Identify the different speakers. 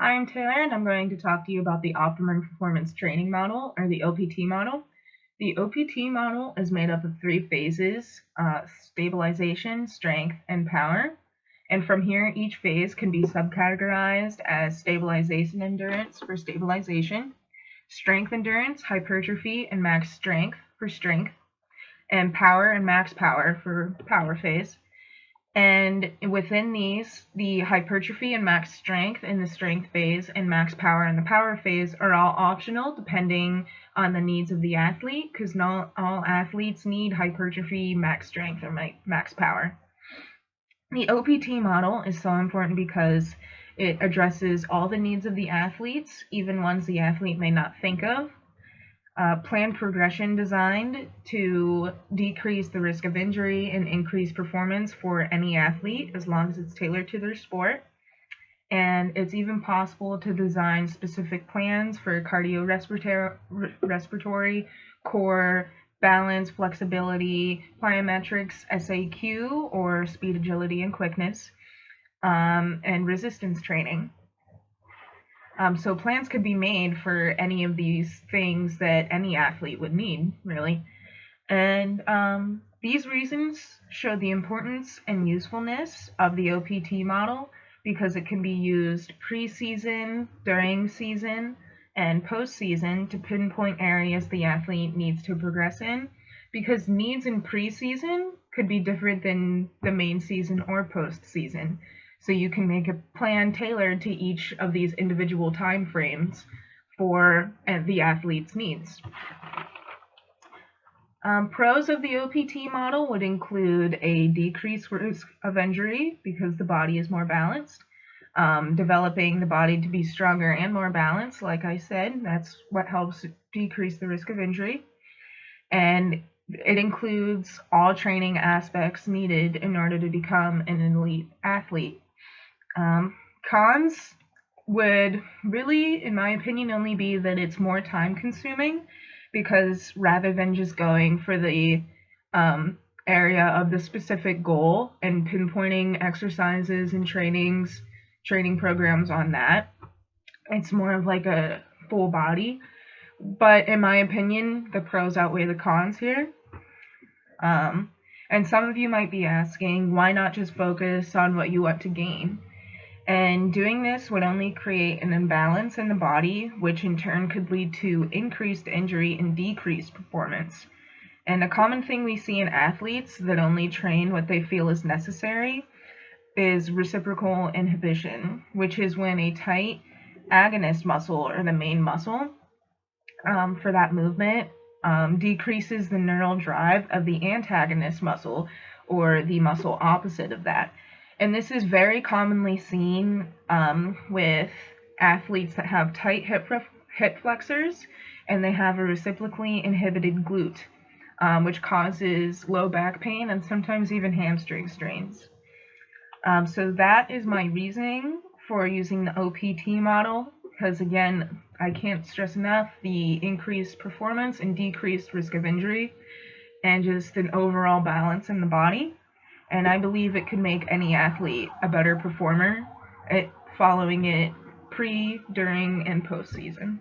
Speaker 1: Hi, I'm Taylor, and I'm going to talk to you about the Optimum Performance Training Model, or the OPT model. The OPT model is made up of three phases: stabilization, strength, and power. And from here, each phase can be subcategorized as stabilization endurance for stabilization, strength endurance, hypertrophy, and max strength for strength, and power and max power for power phase. And within these, the hypertrophy and max strength in the strength phase and max power in the power phase are all optional depending on the needs of the athlete, because not all athletes need hypertrophy, max strength, or max power. The OPT model is so important because it addresses all the needs of the athletes, even ones the athlete may not think of. Planned progression designed to decrease the risk of injury and increase performance for any athlete as long as it's tailored to their sport. And it's even possible to design specific plans for cardiorespiratory, core, balance, flexibility, plyometrics, SAQ, or speed, agility, and quickness, and resistance training. So plans could be made for any of these things that any athlete would need, really. And these reasons show the importance and usefulness of the OPT model because it can be used pre-season, during season, and post-season to pinpoint areas the athlete needs to progress in, because needs in pre-season could be different than the main season or post-season. So you can make a plan tailored to each of these individual time frames for the athlete's needs. Pros of the OPT model would include a decreased risk of injury because the body is more balanced, developing the body to be stronger and more balanced, like I said, that's what helps decrease the risk of injury. And it includes all training aspects needed in order to become an elite athlete. Cons would really, in my opinion, only be that it's more time consuming because rather than just going for the area of the specific goal and pinpointing exercises and training programs on that, it's more of like a full body. But in my opinion, the pros outweigh the cons here. And some of you might be asking, why not just focus on what you want to gain? And doing this would only create an imbalance in the body, which in turn could lead to increased injury and decreased performance. And a common thing we see in athletes that only train what they feel is necessary is reciprocal inhibition, which is when a tight agonist muscle, or the main muscle for that movement, decreases the neural drive of the antagonist muscle, or the muscle opposite of that. And this is very commonly seen with athletes that have tight hip flexors and they have a reciprocally inhibited glute, which causes low back pain and sometimes even hamstring strains. So that is my reasoning for using the OPT model, because again, I can't stress enough the increased performance and decreased risk of injury and just an overall balance in the body. And I believe it could make any athlete a better performer at following it pre, during, and post-season.